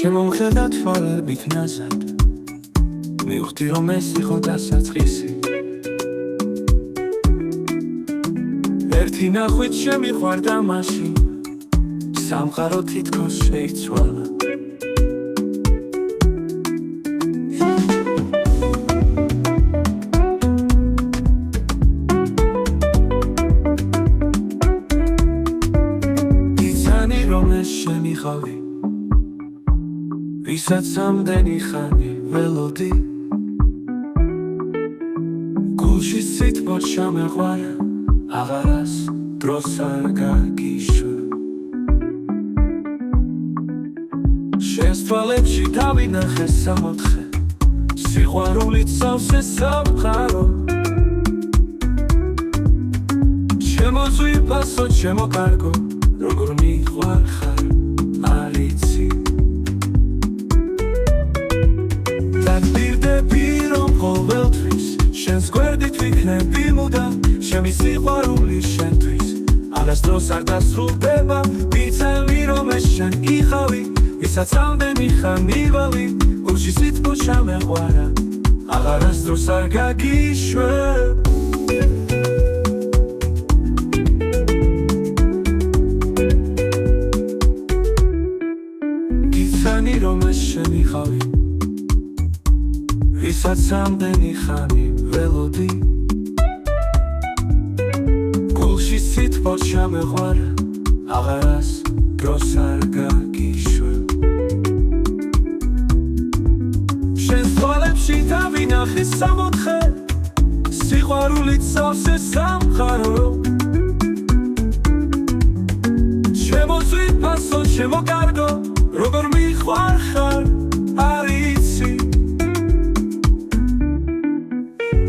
შემომხედა თვალებით ნაზად მივხვდი რომ ეს იყო დასაწყისი ერთი ნახვით შემიყვარდა მაშინ სამყარო თითქოს შეიცვალა იცანი რომ ეს შემიღავი ვისაც ამდენი ხანი ველოდი გულში სითბოს ჩამეყვარა აღარას დროს არ გაგიშვა შენს თვალებში დავინახე სამოთხე სიყვარულით სავსე სამყარო ჩემო ძვირფასო ჩემო კარგო როგორ მიყვარხარ არ იცი დაგდირდები რომ ყოველთვის შენს გვერდით ვიქნები მუდამ ჩემი სიყვარული შენთვის არასდროს არ დასრულდება ვიცემი რომ ეს შენ იყავი ვისაც ამდენი ხანი ვალი გულში სითბო ჩამეყვარა აღარასდროს არ გაგიშვებ გიცანი რომ ეს შენ იყავი ვისაც ამდენი ხანი ველოდი გულში სითბო ჩამეყვარა აღარას დროს არ გაგიშვებ შენს თვალებში დავინახე სამოთხე სიყვარულით სავსე სამყარო ჩემო ძვირფასო ჩემო კარგო როგორ მიყვარხარ არ იცი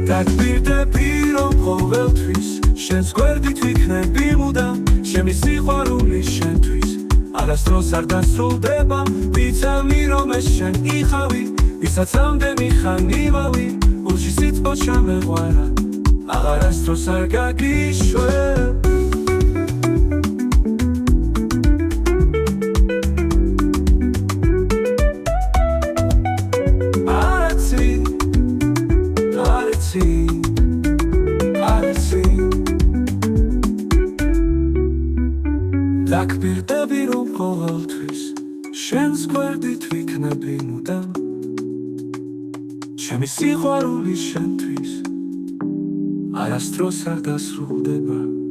დაგდირდები რომ ყოველთვის შენს გვერდით ვიქნები მუდამ ჩემი სიყვარული შენთვის არასდროს არ დასრულდება ვიცემი რომ ეს შენ იყავი ვისაც ამდენი ხანი ვალი გულში სითბო ჩამეყვარა აღარასდროს არ გაგიშვებ დაგბირდები რომ ყოველთვის შენს გვერდით ვიქნები მუდამ ჩემი სიყვარული შენთვის არასდროს არ დასრულდება